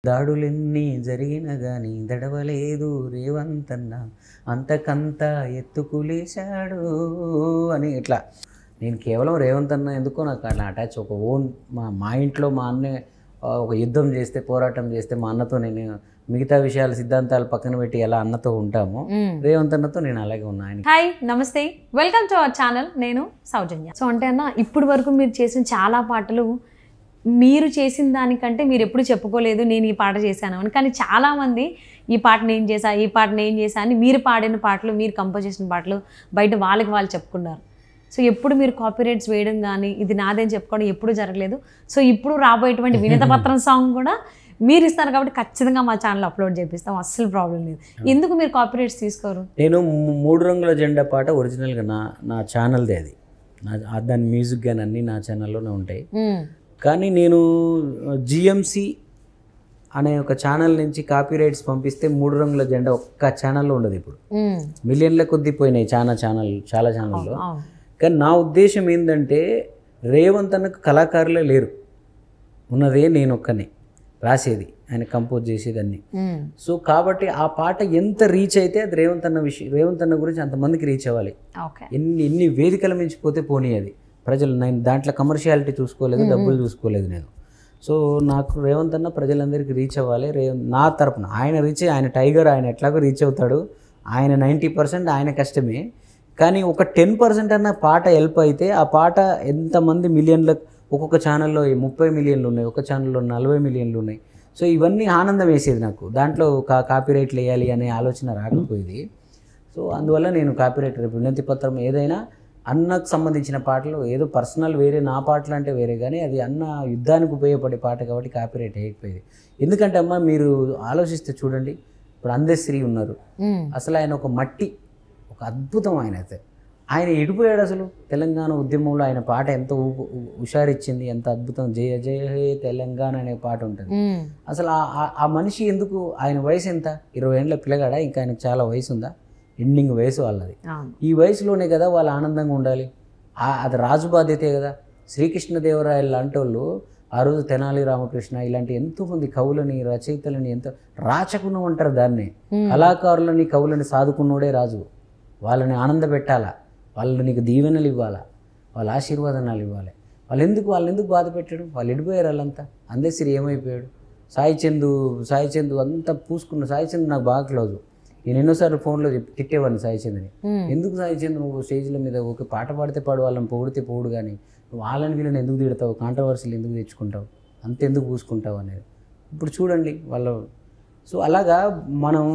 దాడులెన్ని జరిగిన గాని దడవలేదు రేవంతన్న అంతకంత ఎత్తుకులేశాడు అని ఇట్లా. నేను కేవలం రేవంత్ అన్న ఎందుకో నాకు అట్లా అటాచ్. ఒక ఓన్ మా ఇంట్లో మా అన్నే ఒక యుద్ధం చేస్తే, పోరాటం చేస్తే మా అన్నతో నేను మిగతా విషయాలు సిద్ధాంతాలు పక్కన పెట్టి ఎలా అన్నతో ఉంటాము, రేవంత్ అన్నతో నేను అలాగే ఉన్నా. హాయ్ నమస్తే, వెల్కమ్ టు అవర్ ఛానల్. నేను సౌజన్య. సో అంటే అన్న, ఇప్పటి వరకు మీరు చేసిన చాలా పాటలు మీరు చేసిన దానికంటే మీరు ఎప్పుడు చెప్పుకోలేదు నేను ఈ పాట చేశాను అని. కానీ చాలామంది ఈ పాట నేను చేశా, ఈ పాట నేను చేశా అని మీరు పాడిన పాటలు, మీరు కంపోజ్ చేసిన పాటలు బయట వాళ్ళకి వాళ్ళు చెప్పుకున్నారు. సో ఎప్పుడు మీరు కాపీరైట్స్ వేయడం కానీ ఇది నాదేని చెప్పుకోవడం ఎప్పుడు జరగలేదు. సో ఇప్పుడు రాబోయేటువంటి వినతపత్రం సాంగ్ కూడా మీరు ఇస్తారు కాబట్టి ఖచ్చితంగా మా ఛానల్ అప్లోడ్ చేపిస్తాం, అస్సలు ప్రాబ్లం లేదు. ఎందుకు మీరు కాపీరైట్స్ తీసుకోరు? నేను 3 రంగుల జెండా పాట ఒరిజినల్గా నా ఛానల్దే, అది దాని మ్యూజిక్ కానీ అన్నీ నా ఛానల్లోనే ఉంటాయి. కానీ నేను జిఎంసి అనే ఒక ఛానల్ నుంచి కాపీరైట్స్ పంపిస్తే 3 రంగుల జెండా ఒక్క ఛానల్లో ఉండదు. ఇప్పుడు మిలియన్ల కొద్దీ పోయినాయి చాలా ఛానల్లో. కానీ నా ఉద్దేశం ఏంటంటే, రేవంత్ అన్నకు కళాకారులే లేరు, ఉన్నదే నేను ఒక్కనే రాసేది, ఆయన కంపోజ్ చేసేది అన్నీ. సో కాబట్టి ఆ పాట ఎంత రీచ్ అయితే అది రేవంత్ అన్న గురించి అంతమందికి రీచ్ అవ్వాలి. ఎన్ని వేదికల మించిపోతే పోనీ అది ప్రజలు. నేను దాంట్లో కమర్షియాలిటీ చూసుకోలేదు, డబ్బులు చూసుకోలేదు నేను. సో నాకు రేవంత్ అన్న ప్రజలందరికీ రీచ్ అవ్వాలి. నా తరపున ఆయన రీచ్, ఆయన టైగర్, ఆయన ఎట్లాగో రీచ్ అవుతాడు. ఆయన 90% ఆయన కష్టమే. కానీ ఒక 10% అన్న పాట హెల్ప్ అయితే ఆ పాట ఎంతమంది మిలియన్ల, ఒక్కొక్క ఛానల్లో 30 మిలియన్లు ఉన్నాయి, ఒక ఛానల్లో 40 మిలియన్లు ఉన్నాయి. సో ఇవన్నీ ఆనందం వేసేది నాకు. దాంట్లో కాపీరైట్లు వేయాలి అనే ఆలోచన రాకపోయేది. సో అందువల్ల నేను కాపీరైట్ వినతి పత్రం ఏదైనా అన్నకు సంబంధించిన పాటలు, ఏదో పర్సనల్ వేరే నా పాటలు అంటే వేరే, కానీ అది అన్న యుద్ధానికి ఉపయోగపడే పాట కాబట్టి కాపీరైట్ వేయకపోయేది. ఎందుకంటే అమ్మ మీరు ఆలోచిస్తే చూడండి, ఇప్పుడు అందశ్రీ ఉన్నారు, అసలు ఆయన ఒక మట్టి, ఒక అద్భుతం. ఆయన ఎడిపోయాడు అసలు. తెలంగాణ ఉద్యమంలో ఆయన పాట ఎంత హుషారిచ్చింది, ఎంత అద్భుతం. జయ జయ హే తెలంగాణ అనే పాట ఉంటుంది. అసలు ఆ మనిషి ఎందుకు, ఆయన వయసు ఎంత, 20 ఏళ్ళ పిల్లగాడా, ఇంకా ఆయనకు చాలా వయసు ఉందా? ఎండింగ్ వయసు వాళ్ళది. ఈ వయసులోనే కదా వాళ్ళు ఆనందంగా ఉండాలి. అది రాజు బాధ్యతే కదా. శ్రీకృష్ణదేవరాయలు లాంటి వాళ్ళు ఆ రోజు తెనాలి రామకృష్ణ ఇలాంటి ఎంతోమంది కవులని, రచయితలని, ఎంత రాచకునం అంటారు దాన్ని. కళాకారులని, కవులని సాదుకున్నోడే రాజు. వాళ్ళని ఆనంద పెట్టాలా, వాళ్ళు నీకు దీవెనలు ఇవ్వాలా, వాళ్ళ ఆశీర్వాదనాలు ఇవ్వాలి. వాళ్ళు ఎందుకు బాధ పెట్టాడు? వాళ్ళు ఎడిపోయారు వాళ్ళంతా. అందశ్రీ ఏమైపోయాడు? సాయి చందు అంతా పూసుకున్న. సాయి చందు నాకు బాగా క్లోజు. నేను ఎన్నోసార్లు ఫోన్లో తిట్టేవాడిని సాయి చంద్ని. ఎందుకు సాయి చంద్ర నువ్వు స్టేజ్ల మీద ఒక పాట పాడితే పాడు, వాళ్ళని పొగిడితే పొగుడు, కానీ నువ్వు వాళ్ళని వీళ్ళని ఎందుకు తిడతావు, కాంట్రవర్సీలు ఎందుకు తెచ్చుకుంటావు, అంతెందుకు పూసుకుంటావు అనేది. ఇప్పుడు చూడండి వాళ్ళ. సో అలాగా మనం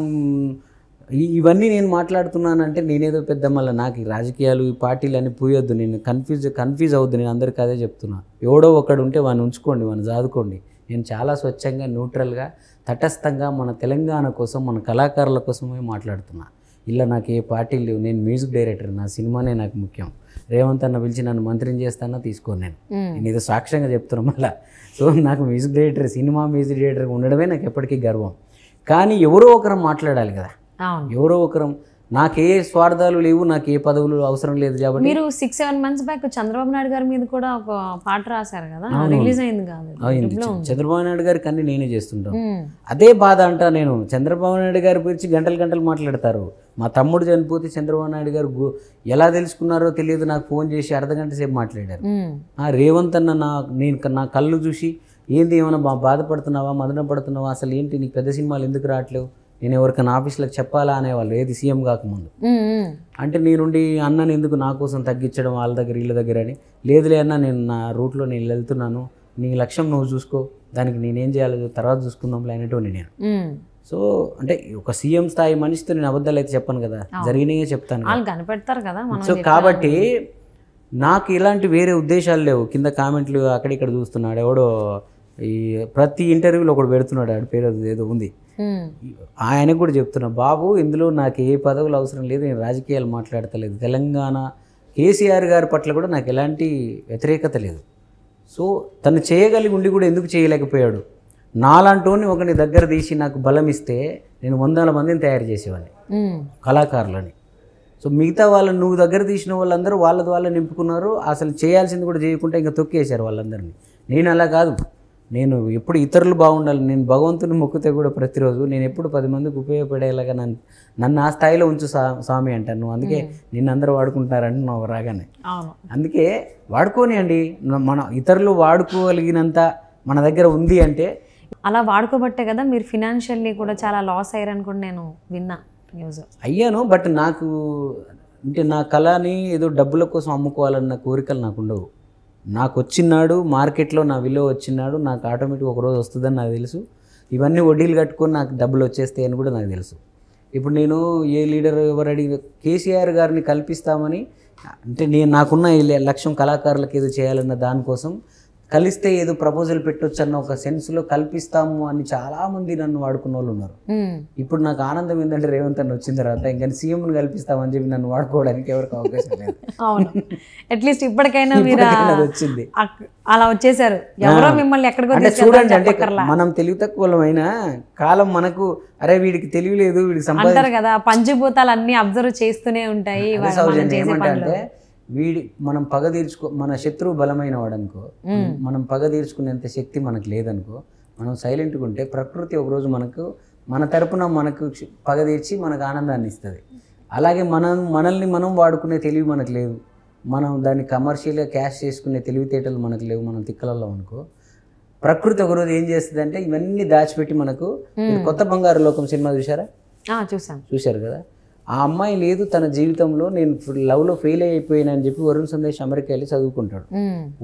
ఇవన్నీ నేను మాట్లాడుతున్నానంటే నేనేదో పెద్ద, మళ్ళీ నాకు ఈ రాజకీయాలు, ఈ పార్టీలు అని పోయొద్దు, నేను కన్ఫ్యూజ్ అవుద్దు. నేను అందరికీ అదే చెప్తున్నా, ఎవడో ఒకడు ఉంటే వాడిని ఉంచుకోండి, వాడిని జాదుకోండి. నేను చాలా స్వచ్ఛంగా, న్యూట్రల్గా, తటస్థంగా మన తెలంగాణ కోసం, మన కళాకారుల కోసమే మాట్లాడుతున్నా. ఇలా నాకు ఏ పార్టీలు లేవు. నేను మ్యూజిక్ డైరెక్టర్, నా సినిమానే నాకు ముఖ్యం. రేవంత్ అన్న పిలిచి నన్ను మంత్రిని చేస్తానా తీసుకోను. నేను ఏదో సాక్ష్యంగా చెప్తున్నాను మళ్ళీ. సో నాకు music director, cinema music director ఉండడమే నాకు ఎప్పటికీ గర్వం. కానీ ఎవరో ఒకరం మాట్లాడాలి కదా, ఎవరో ఒకరం. నాకే స్వార్థాలు లేవు, నాకు ఏ పదవులు అవసరం లేదు. కాబట్టి మీరు 6-7 months బ్యాక్ చంద్రబాబు నాయుడు గారి మీద కూడా ఒక పాట రాశారు కదా, రిలీజ్ అయింది కాదు? చంద్రబాబు నాయుడు గారికి అన్ని నేనే చేస్తుంటాను. అదే బాధ అంట. నేను చంద్రబాబు నాయుడు గారి గురించి గంటలు మాట్లాడతారు. మా తమ్ముడు చనిపోతే చంద్రబాబు నాయుడు గారు ఎలా తెలుసుకున్నారో తెలియదు, నాకు ఫోన్ చేసి అర్ధగంట సేపు మాట్లాడారు. రేవంత్ అన్న నా కళ్ళు చూసి, ఏంది ఏమైనా బాధపడుతున్నావా, మదన పడుతున్నావా, అసలు ఏంటి నీకు పెద్ద సినిమాలు ఎందుకు రావట్లేవు, నేను ఎవరికైనా ఆఫీస్లకు చెప్పాలా అనేవాళ్ళు, ఏది సీఎం కాకముందు. అంటే నేనుండి అన్నని ఎందుకు నా కోసం తగ్గించడం వాళ్ళ దగ్గర వీళ్ళ దగ్గర అని. లేదులే అన్న, నేను నా రూట్లో నేను వెళ్తున్నాను, నీ లక్ష్యం నువ్వు చూసుకో, దానికి నేనేం చేయాలి తర్వాత చూసుకుందాంలే అనేటోని నేను. సో అంటే ఒక సీఎం స్థాయి మనిషితో నేను అబద్ధాలు అయితే చెప్పాను కదా, జరిగినాయే చెప్తాను. సో కాబట్టి నాకు ఇలాంటి వేరే ఉద్దేశాలు లేవు. కింద కామెంట్లు అక్కడిక్కడ చూస్తున్నాడు ఎవడో, ఈ ప్రతి ఇంటర్వ్యూలో ఒకడు పెడుతున్నాడు, ఆడి పేరు ఏదో ఉంది. ఆయనకు కూడా చెప్తున్నా, బాబు ఇందులో నాకు ఏ పదవులు అవసరం లేదు, నేను రాజకీయాలు మాట్లాడతలేదు. తెలంగాణ కేసీఆర్ గారి పట్ల కూడా నాకు ఎలాంటి వ్యతిరేకత లేదు. సో తను చేయగలిగి ఉండి కూడా ఎందుకు చేయలేకపోయాడు? నాలాంటోని ఒకని దగ్గర తీసి నాకు బలం ఇస్తే నేను 100 మందిని తయారు చేసేవాడిని, కళాకారులని. సో మిగతా వాళ్ళని నువ్వు దగ్గర తీసిన వాళ్ళందరూ వాళ్ళని నింపుకున్నారు. అసలు చేయాల్సింది కూడా చేయకుండా ఇంకా తొక్కేశారు వాళ్ళందరినీ. నేను అలా కాదు, నేను ఎప్పుడు ఇతరులు బాగుండాలి, నేను భగవంతుని మొక్కుతే కూడా ప్రతిరోజు నేను ఎప్పుడు 10 మందికి ఉపయోగపడేలాగా నన్ను ఆ స్థాయిలో ఉంచు స్వామి అంటాను. నువ్వు అందుకే నిన్ను అందరూ వాడుకుంటారంటే నువ్వు రాగానే. అందుకే వాడుకోనియండి, మన ఇతరులు వాడుకోగలిగినంత మన దగ్గర ఉంది అంటే. అలా వాడుకోబట్టే కదా మీరు ఫినాన్షియల్లీ కూడా చాలా లాస్ అయ్యారని కూడా నేను విన్నా న్యూస్. అయ్యాను, బట్ నాకు అంటే నా కళని ఏదో డబ్బుల కోసం అమ్ముకోవాలన్న కోరికలు నాకు ఉండవు. నాకు వచ్చినాడు మార్కెట్లో నా విలువ వచ్చినాడు, నాకు ఆటోమేటిక్ ఒకరోజు వస్తుందని నాకు తెలుసు. ఇవన్నీ వడ్డీలు కట్టుకొని నాకు డబ్బులు వచ్చేస్తాయి అని కూడా నాకు తెలుసు. ఇప్పుడు నేను ఏ లీడర్ ఎవరు అడిగి కేసీఆర్ గారిని కల్పిస్తామని అంటే నాకున్న లక్ష్యం కళాకారులకు ఏదో చేయాలన్న దానికోసం కలిస్తే ఏదో ప్రపోజల్ పెట్టొచ్చు అన్న ఒక సెన్స్లో కల్పిస్తాము అని చాలామంది నన్ను వాడుకున్న వాళ్ళు ఉన్నారు. ఇప్పుడు నాకు ఆనందం ఏంటంటే రేవంత్ అన్న వచ్చిన తర్వాత ఇంకా సీఎంని కల్పిస్తామని చెప్పి నన్ను వాడుకోవడానికి ఎవరికి అవకాశం లేదు. అవును, అట్లీస్ట్ ఇప్పటికైనా మీరు వచ్చింది, అలా వచ్చేసారు. ఎవరో మిమ్మల్ని ఎక్కడికో అంటే చూడండి, అంటే మనం తెలివి తక్కువమైనా కాలం మనకు అరే వీడికి తెలియలేదు వీడికి అంటారు కదా, పంచభూతాలు అన్ని అబ్జర్వ్ చేస్తూనే ఉంటాయి. ఏమంటే మనం పగ మన శత్రువు బలమైన వాడనుకో, మనం పగ తీర్చుకునేంత శక్తి మనకు లేదనుకో, మనం సైలెంట్గా ఉంటే ప్రకృతి ఒకరోజు మన తరపున మనకు పగ తీర్చి మనకు ఆనందాన్ని ఇస్తుంది. అలాగే మనల్ని మనం వాడుకునే తెలివి మనకు లేదు, మనం దాన్ని కమర్షియల్గా క్యాష్ చేసుకునే తెలివితేటలు మనకు లేవు, మనం తిక్కలలో అనుకో, ప్రకృతి ఒకరోజు ఏం చేస్తుంది అంటే ఇవన్నీ దాచిపెట్టి మనకు. కొత్త బంగారు లోకం సినిమా చూసారా? చూశారు కదా. ఆ అమ్మాయి లేదు తన జీవితంలో, నేను లవ్లో ఫెయిల్ అయిపోయినని చెప్పి వరుణ్ సందేశ్ అమెరికా వెళ్ళి చదువుకుంటాడు.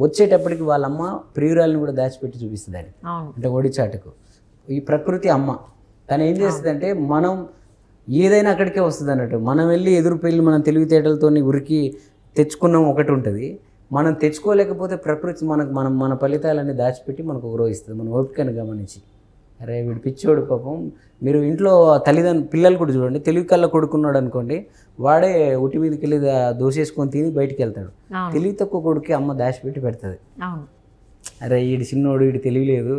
వచ్చేటప్పటికి వాళ్ళ అమ్మ ప్రియురాలను కూడా దాచిపెట్టి చూపిస్తుంది అని, అంటే ఒడిచాటుకు. ఈ ప్రకృతి అమ్మ తను ఏం చేస్తుంది అంటే మనం ఏదైనా అక్కడికే వస్తుంది అన్నట్టు. మనం వెళ్ళి ఎదురు పెళ్ళి మనం తెలివితేటలతో ఉరికి తెచ్చుకున్నాం ఒకటి ఉంటుంది, మనం తెచ్చుకోలేకపోతే ప్రకృతి మన ఫలితాలన్నీ దాచిపెట్టి మనకు ఒకరోజు ఇస్తుంది, మన ఓపికను గమనించి. అరే వీడు పిచ్చోడు పాపం. మీరు ఇంట్లో పిల్లలు కూడా చూడండి, తెలివి కళ్ళ కొడుకున్నాడు అనుకోండి, వాడే ఉటి మీదకి వెళ్ళి దోసేసుకొని తిని బయటికి వెళ్తాడు. తెలివి తక్కువ కొడుకు అమ్మ దాచిపెట్టి పెడుతుంది. అరే వీడు చిన్నోడు, వీడు తెలియలేదు,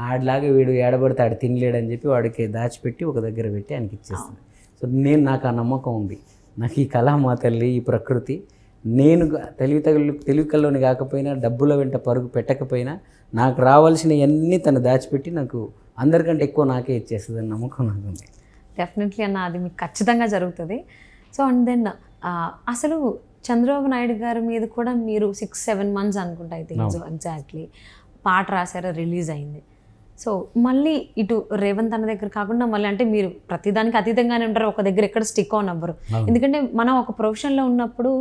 ఆడిలాగా వీడు ఏడబడితే ఆడు తినలేడని చెప్పి వాడికి దాచిపెట్టి ఒక దగ్గర పెట్టి ఆయనకి ఇచ్చేస్తుంది. సో నాకు ఆ నమ్మకం ఉంది, నాకు ఈ కళ మా తల్లి, ఈ ప్రకృతి, నేను తెలివి కళ్ళలోని కాకపోయినా డబ్బుల వెంట పరుగు పెట్టకపోయినా నాకు రావాల్సినవన్నీ తను దాచిపెట్టి నాకు అందరికంటే ఎక్కువ నాకే ఇచ్చేస్తుంది అని నమ్మకం నాకు ఉంది. డెఫినెట్లీ అన్న, అది మీకు ఖచ్చితంగా జరుగుతుంది. సో అండ్ దెన్ అసలు చంద్రబాబు నాయుడు గారి మీద కూడా మీరు 6-7 months అనుకుంటా అయితే ఎగ్జాక్ట్లీ పాట రాశారు, రిలీజ్ అయింది. సో మళ్ళీ ఇటు రేవంత్ అన్న దగ్గర కాకుండా మళ్ళీ అంటే మీరు ప్రతిదానికి అతీతంగానే ఉంటారు, ఒక దగ్గర ఎక్కడ స్టిక్ ఆన్ అవ్వరు. ఎందుకంటే మనం ఒక ప్రొఫెషన్లో ఉన్నప్పుడు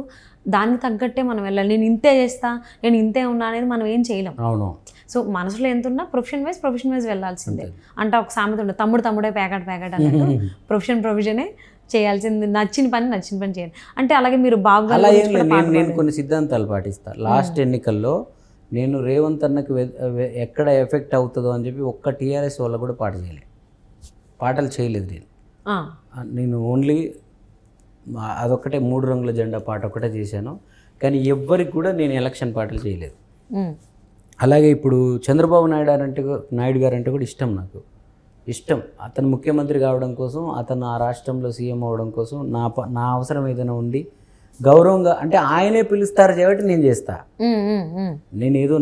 దానికి తగ్గట్టే మనం వెళ్ళాలి. నేను ఇంతే చేస్తా, నేను ఇంతే ఉన్నా అనేది మనం ఏం చేయలేం. సో మనసులో ఎంత ఉన్నా ప్రొఫెషన్ వైజ్ వెళ్ళాల్సిందే. అంటే ఒక సామెత ఉంటుంది, తమ్ముడే ప్యాకెట్ అన్నట్టు ప్రొఫెషనే చేయాల్సింది, నచ్చిన పని చేయాలి. అంటే అలాగే మీరు బాగా నేను కొన్ని సిద్ధాంతాలు పాటిస్తాను. లాస్ట్ ఎన్నికల్లో నేను రేవంత్ అన్నకి ఎక్కడ ఎఫెక్ట్ అవుతుందో అని చెప్పి ఒక్క టీఆర్ఎస్ వల్ల కూడా పాటలు చేయలేదు నేను ఓన్లీ అదొక్కటే 3 రంగుల జెండా పాట ఒకటే చేశాను. కానీ ఎవ్వరికి కూడా నేను ఎలక్షన్ పాటలు చేయలేదు. అలాగే ఇప్పుడు చంద్రబాబు నాయుడు గారు అంటే కూడా ఇష్టం, నాకు ఇష్టం. అతను ముఖ్యమంత్రి కావడం కోసం, అతను ఆ రాష్ట్రంలో సీఎం అవ్వడం కోసం నా అవసరం ఏదైనా ఉండి గౌరవంగా, అంటే ఆయనే పిలుస్తారు కాబట్టి నేను చేస్తా. నేనేదో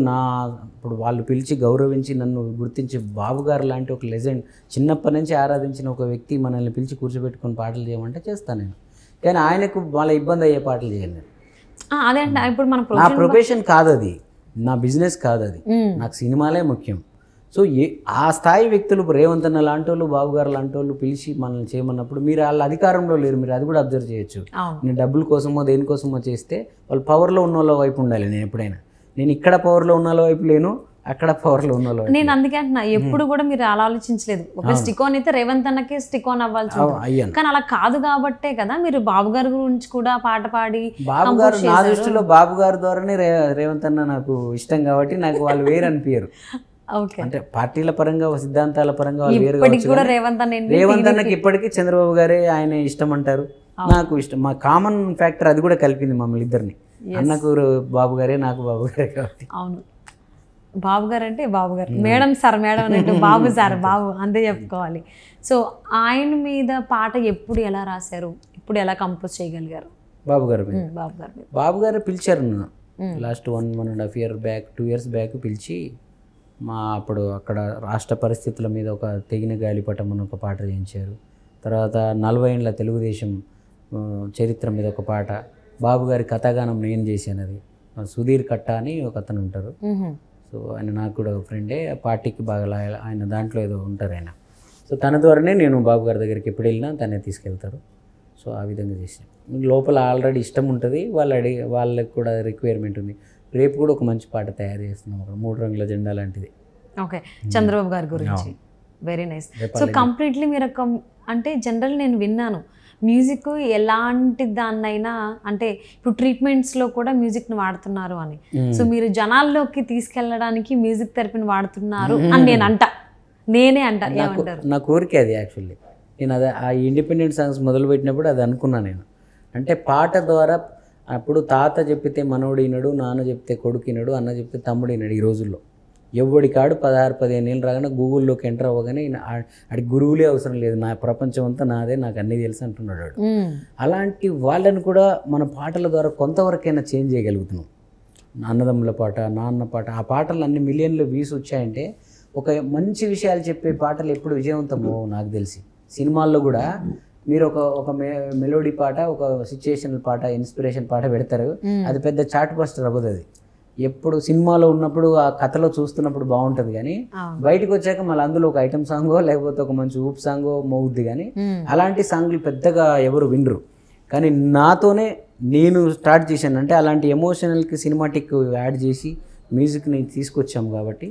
ఇప్పుడు వాళ్ళు పిలిచి గౌరవించి నన్ను గుర్తించి బాబు గారు లాంటి ఒక లెజెండ్, చిన్నప్పటి నుంచి ఆరాధించిన ఒక వ్యక్తి మనల్ని పిలిచి కూర్చోబెట్టుకొని పాటలు చేయమంటే చేస్తాను నేను. కానీ ఆయనకు వాళ్ళ ఇబ్బంది అయ్యే పాటలు చేయను. అదే అంటే ఇప్పుడు నా ప్రొఫెషన్ కాదు అది, నా బిజినెస్ కాదు అది, నాకు సినిమాలే ముఖ్యం. సో ఆ స్థాయి వ్యక్తులు రేవంత్ అన్న లాంటి వాళ్ళు, బాబు గారు లాంటి వాళ్ళు పిలిచి మనల్ని చేయమన్నప్పుడు మీరు వాళ్ళ అధికారంలో లేరు, మీరు అది కూడా అబ్జర్వ్ చేయొచ్చు. నేను డబ్బుల కోసమో దేనికోసమో చేస్తే వాళ్ళు పవర్లో ఉన్న వాళ్ళ వైపు ఉండాలి. నేను ఇక్కడ పవర్లో ఉన్న వాళ్ళ వైపు లేను, అక్కడ పవర్లో ఉన్న వాళ్ళు. నేను అందుకే అంటున్నా, ఎప్పుడు కూడా మీరు అలా ఆలోచించలేదు. ఒక స్టిక్ ఆన్ అయితే రేవంత్ అన్నకే స్టిక్ ఆన్ అవ్వాల్సి ఉంటుంది. కానీ అలా కాదు కాబట్టే కదా మీరు బాబు గారి గురించి కూడా పాట పాడి. బాబు గారు నా దృష్టిలో బాబు గారి ద్వారానే రేవంత్ అన్న నాకు ఇష్టం కాబట్టి నాకు వాళ్ళు వేరు అనిపించరు. అంటే పార్టీల పరంగా, సిద్ధాంతాల పరంగా రేవంత్ అన్నకి ఇప్పటికీ చంద్రబాబు గారే ఆయన ఇష్టం అంటారు, నాకు ఇష్టం. మా కామన్ ఫ్యాక్టర్ అది కూడా కలిపింది మమ్మల్ని ఇద్దరిని. అన్నకు బాబు గారే, నాకు బాబు గారే కాబట్టి. అవును, బాబు గారు అంటే బాబు గారు, మేడం అంటే బాబు సార్ బాబు అంతే చెప్పుకోవాలి. సో ఆయన మీద పాట ఎప్పుడు ఎలా రాశారు, ఇప్పుడు ఎలా కంపోజ్ చేయగలిగారు? బాబు గారు పిలిచారు నన్ను last 1.5 years back, 2 years back పిలిచి అప్పుడు అక్కడ రాష్ట్ర పరిస్థితుల మీద ఒక తెగిన గాలిపటం అని ఒక పాట చేయించారు. తర్వాత 40 ఏళ్ళ తెలుగుదేశం చరిత్ర మీద ఒక పాట, బాబు గారి కథాగానం నేను చేశాను. అది సుధీర్ కట్ట అని ఒక అతను ఉంటారు. సో ఆయన నాకు కూడా ఒక ఫ్రెండే, పార్టీకి బాగా ఆయన దాంట్లో ఏదో ఉంటారు ఆయన. సో తన ద్వారానే నేను బాబు గారి దగ్గరికి ఎప్పుడు వెళ్ళినా తనే తీసుకెళ్తారు. సో ఆ విధంగా చేసాను. లోపల ఆల్రెడీ ఇష్టం ఉంటుంది, వాళ్ళకి కూడా రిక్వైర్మెంట్ ఉంది. రేపు కూడా ఒక మంచి పాట తయారు చేస్తున్నాం, ఒక 3 రంగుల జెండా లాంటిది. ఓకే, చంద్రబాబు గారి గురించి. Very nice. సో కంప్లీట్లీ మీరు అంటే జనరల్ నేను విన్నాను మ్యూజిక్ ఎలాంటి దాన్నైనా, అంటే ఇప్పుడు ట్రీట్మెంట్స్లో కూడా మ్యూజిక్ని వాడుతున్నారు అని. సో మీరు జనాల్లోకి తీసుకెళ్ళడానికి మ్యూజిక్ థెరపీని వాడుతున్నారు అని నేనే అంట. ఏమంటారు? నా కోరిక అది. యాక్చువల్లీ నేను అదే ఆ ఇండిపెండెంట్ సాంగ్స్ మొదలుపెట్టినప్పుడు అది అనుకున్నాను నేను. అంటే పాట ద్వారా అప్పుడు తాత చెప్తే మనోడు వినడు, నాన్న చెప్తే కొడుకు వినడు, అన్న చెప్తే తమ్ముడు వినడు. ఈ రోజుల్లో ఎవడి కాడు 16-15 ఏళ్ళు రాగానే గూగుల్లోకి ఎంటర్ అవ్వగానే ఆడికి గురువులే అవసరం లేదు, నా ప్రపంచం అంతా నాదే, నాకు అన్నీ తెలుసు అంటున్నాడు వాడు. అలాంటి వాళ్ళని కూడా మన పాటల ద్వారా కొంతవరకైనా చేంజ్ చేయగలుగుతున్నాం. అన్నదమ్ముల పాట, నాన్న పాట, ఆ పాటలు అన్ని మిలియన్లు వ్యూస్ వచ్చాయంటే ఒక మంచి విషయాలు చెప్పే పాటలు ఎప్పుడు విజయవంతమో నాకు తెలిసి. సినిమాల్లో కూడా మీరు ఒక మెలోడీ పాట, ఒక సిచ్యుయేషనల్ పాట, ఇన్స్పిరేషన్ పాట పెడతారు, అది పెద్ద చాట్ బస్టర్ అవ్వదు. అది ఎప్పుడు సినిమాలో ఉన్నప్పుడు ఆ కథలో చూస్తున్నప్పుడు బాగుంటుంది, కానీ బయటకు వచ్చాక మళ్ళీ అందులో ఒక ఐటమ్ సాంగో లేకపోతే ఒక మంచి ఊప్ సాంగో మోగుద్ది, కానీ అలాంటి సాంగ్లు పెద్దగా ఎవరు వినరు. కానీ నాతోనే నేను స్టార్ట్ చేశాను. అంటే అలాంటి ఎమోషనల్కి సినిమాటిక్ యాడ్ చేసి మ్యూజిక్ని తీసుకొచ్చాము కాబట్టి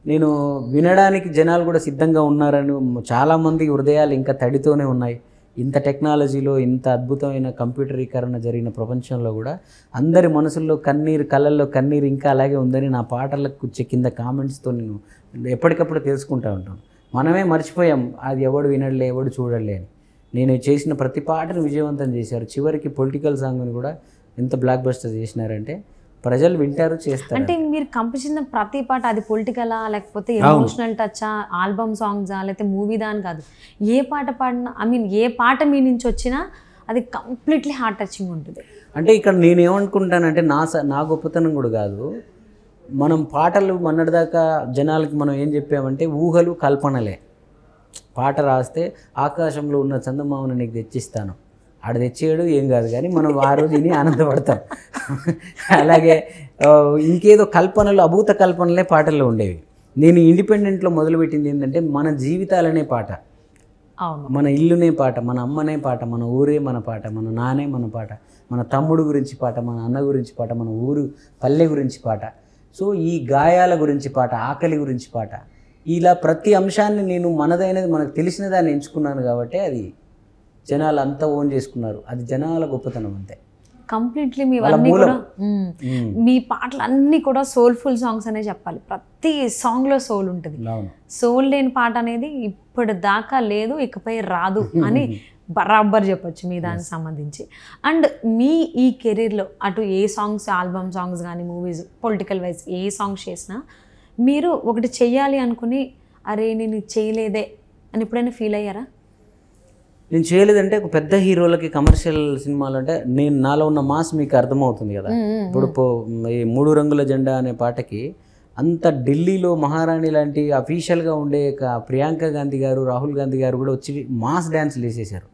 నేను వినడానికి జనాలు కూడా సిద్ధంగా ఉన్నారని. చాలామంది హృదయాలు ఇంకా తడితోనే ఉన్నాయి. ఇంత టెక్నాలజీలో, ఇంత అద్భుతమైన కంప్యూటరీకరణ జరిగిన ప్రపంచంలో కూడా అందరి మనసుల్లో కన్నీరు, కళ్ళల్లో కన్నీరు ఇంకా అలాగే ఉందని నా పాటలకు వచ్చే కింద కామెంట్స్తో నేను ఎప్పటికప్పుడు తెలుసుకుంటూ ఉంటాను. మనమే మర్చిపోయాం అది ఎవడు వినడలే, ఎవడు చూడలే అని. నేను చేసిన ప్రతి పాటను విజయవంతం చేశారు. చివరికి పొలిటికల్ సాంగ్ని కూడా ఎంత బ్లాక్ బస్టర్ చేసినారంటే ప్రజలు వింటారు, చేస్తారు. అంటే మీరు కంపించిన ప్రతి పాట అది పొలిటికలా, లేకపోతే ఎమోషనల్ టచ్చా, ఆల్బమ్ సాంగ్సా, లేకపోతే మూవీ దాని కాదు, ఏ పాట పాడినా, ఏ పాట మీ నుంచి వచ్చినా అది కంప్లీట్లీ హార్ట్ టచింగ్ ఉంటుంది. అంటే ఇక్కడ నేను ఏమనుకుంటానంటే నా గొప్పతనం కూడా కాదు. మనం పాటలు మొన్నటిదాకా జనాలకి మనం ఏం చెప్పామంటే ఊహలు, కల్పనలే. పాట రాస్తే ఆకాశంలో ఉన్న చందమామను నీకు తెచ్చిస్తాను, ఆడ తెచ్చేయడు ఏం కాదు, కానీ మనం ఆ రోజు విని ఆనందపడతాం. అలాగే ఇంకేదో కల్పనలు, అభూత కల్పనలే పాటల్లో ఉండేవి. నేను ఇండిపెండెంట్లో మొదలుపెట్టింది ఏంటంటే మన జీవితాలనే పాట, మన ఇల్లునే పాట, మన అమ్మనే పాట, మన ఊరే మన పాట, మన నానే మన పాట, మన తమ్ముడు గురించి పాట, మన అన్న గురించి పాట, మన ఊరు పల్లె గురించి పాట. సో ఈ గాయాల గురించి పాట, ఆకలి గురించి పాట, ఇలా ప్రతి అంశాన్ని నేను మనదైనది, మనకు తెలిసిన దాన్ని ఎంచుకున్నాను కాబట్టి అది జనాలు అంతా ఓన్ చేసుకున్నారు. అది జనాల గొప్పతనం అంతే. కంప్లీట్లీ మీవన్నీ కూడా మీ పాటలు అన్నీ కూడా సోల్ఫుల్ సాంగ్స్ అనే చెప్పాలి. ప్రతి సాంగ్లో సోల్ ఉంటుంది. సోల్ లేని పాట అనేది ఇప్పుడు దాకా లేదు, ఇకపై రాదు అని బరాబర్ చెప్పొచ్చు మీ దానికి సంబంధించి. అండ్ మీ ఈ కెరీర్లో అటు ఏ సాంగ్స్, ఆల్బమ్ సాంగ్స్ కానీ, మూవీస్, పొలిటికల్ వైజ్ ఏ సాంగ్స్ చేసినా మీరు ఒకటి చెయ్యాలి అనుకుని అరే నేను చేయలేదే అని ఎప్పుడైనా ఫీల్ అయ్యారా? నేను చేయలేదంటే ఒక పెద్ద హీరోలకి కమర్షియల్ సినిమాలు అంటే నేను నాలో ఉన్న మాస్ మీకు అర్థమవుతుంది కదా. ఇప్పుడు ఈ 3 రంగుల జెండా అనే పాటకి అంత ఢిల్లీలో మహారాణి లాంటి అఫీషియల్గా ఉండే ప్రియాంక గాంధీ గారు, రాహుల్ గాంధీ గారు కూడా వచ్చి మాస్ డ్యాన్స్లు వేసేసారు.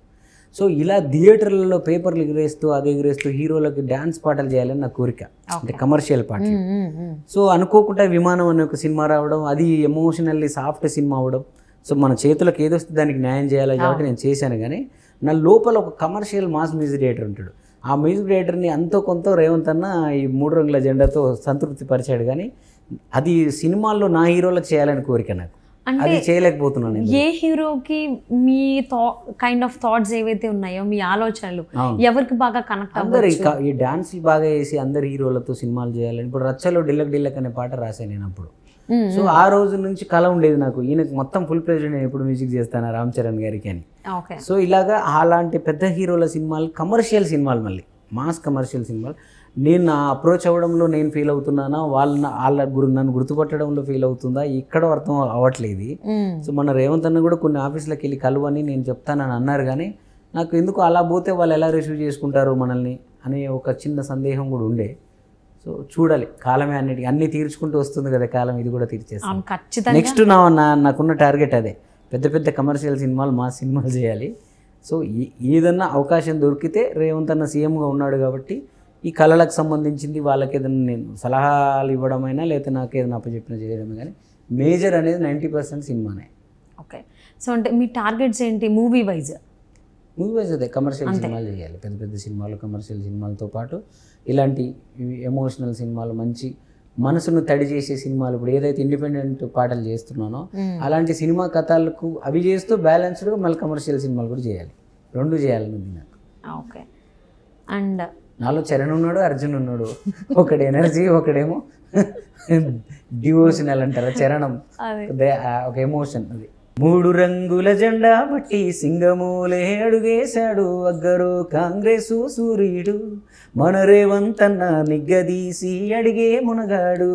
సో ఇలా థియేటర్లలో పేపర్లు ఎగిరేస్తూ అది ఎగిరేస్తూ హీరోలకి డ్యాన్స్ పాటలు చేయాలని నా కోరిక, అంటే కమర్షియల్ పాటలు. సో అనుకోకుండా విమానం అనే ఒక సినిమా రావడం, అది ఎమోషనల్లీ సాఫ్ట్ సినిమా అవ్వడం. సో మన చేతులకు ఏదొస్తే దానికి న్యాయం చేయాలి కాబట్టి నేను చేశాను. కానీ నా లోపల ఒక కమర్షియల్ మాస్ మ్యూజిక్ డైరెక్టర్ ఉంటాడు. ఆ మ్యూజిక్ డైరెక్టర్ని అంతో కొంత రేవంత్ అన్న ఈ 3 రంగుల జెండాతో సంతృప్తి పరిచాడు. కానీ అది సినిమాల్లో నా హీరోలకు చేయాలని కోరిక నాకు, అది చేయలేకపోతున్నాను. ఏ హీరోకి మీ కైండ్ ఆఫ్ థాట్స్ ఏవైతే ఉన్నాయో, మీ ఆలోచనలు ఎవరికి బాగా కనెక్ట్ అందరు ఈ డాన్స్లు బాగా వేసి అందరు హీరోలతో సినిమాలు చేయాలని. ఇప్పుడు రచ్చలో డిల్లక్ డిల్లక్ అనే పాట రాశాను నేను అప్పుడు. సో ఆ రోజు నుంచి కళ ఉండేది నాకు, ఈయనకు మొత్తం ఫుల్ ప్లేజ్ నేను ఎప్పుడు మ్యూజిక్ చేస్తాను రామ్ చరణ్ గారికి అని. సో ఇలాగా అలాంటి పెద్ద హీరోల సినిమాలు, కమర్షియల్ సినిమాలు, మళ్ళీ మాస్ కమర్షియల్ సినిమాలు నేను నా అప్రోచ్ అవ్వడంలో నేను ఫీల్ అవుతున్నానా, నన్ను గుర్తుపట్టడంలో ఫీల్ అవుతుందా, ఇక్కడ అర్థం అవ్వట్లేదు. సో మన రేవంత్ అన్న కూడా కొన్ని ఆఫీసులకు వెళ్ళి కలువని నేను చెప్తానని అన్నారు. కానీ నాకు ఎందుకు అలా పోతే వాళ్ళు ఎలా రిసీవ్ చేసుకుంటారు మనల్ని అనే ఒక చిన్న సందేహం కూడా ఉండే. సో చూడాలి, కాలమే అన్ని తీర్చుకుంటూ వస్తుంది కదా కాలం, ఇది కూడా తీర్చేస్తాం. అవును ఖచ్చితంగా. నెక్స్ట్ నాకున్న టార్గెట్ అదే, పెద్ద పెద్ద కమర్షియల్ సినిమాలు, మా సినిమాలు చేయాలి. సో ఏదన్నా అవకాశం దొరికితే, రేవంత్ అన్న సీఎంగా ఉన్నాడు కాబట్టి ఈ కళలకు సంబంధించింది వాళ్ళకి ఏదైనా నేను సలహాలు ఇవ్వడమైనా లేకపోతే నాకు ఏదైనా అప్పచెప్పిన చేయడమే, కానీ మేజర్ అనేది 90% సినిమానే. ఓకే. సో అంటే మీ టార్గెట్స్ ఏంటి మూవీ వైజ్? మూవీ వైజ్ అదే కమర్షియల్ సినిమాలు చేయాలి, పెద్ద పెద్ద సినిమాలు, కమర్షియల్ సినిమాలతో పాటు ఇలాంటి ఎమోషనల్ సినిమాలు, మంచి మనసును తడి చేసే సినిమాలు. ఇప్పుడు ఏదైతే ఇండిపెండెంట్ పాటలు చేస్తున్నానో అలాంటి సినిమా కథలకు అవి చేస్తూ బ్యాలెన్స్డ్గా మళ్ళీ కమర్షియల్ సినిమాలు కూడా చేయాలి, రెండు చేయాలన్నది నాకు. ఓకే. అండ్ నాలో చరణ్ ఉన్నాడు, అర్జున్ ఉన్నాడు, ఒకటి ఎనర్జీ, ఒకడేమో డివోషనల్ అంటారు, చరణం ఒక ఎమోషన్. అది 3 రంగుల జెండా బట్టి సింగమూలే అడుగేశాడు, అగ్గరు కాంగ్రెసు సూర్యుడు, మన రేవంత్ అన్న నిగ్గదీసి అడిగే మునగాడు,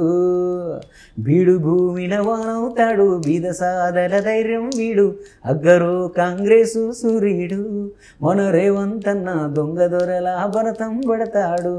బీడు భూమిన వానవుతాడు, బీద సాదల ధైర్యం వీడు, అగ్గరు కాంగ్రెసు సూర్యుడు, మన రేవంత్ అన్న దొంగ దొరలా భరతం పడతాడు.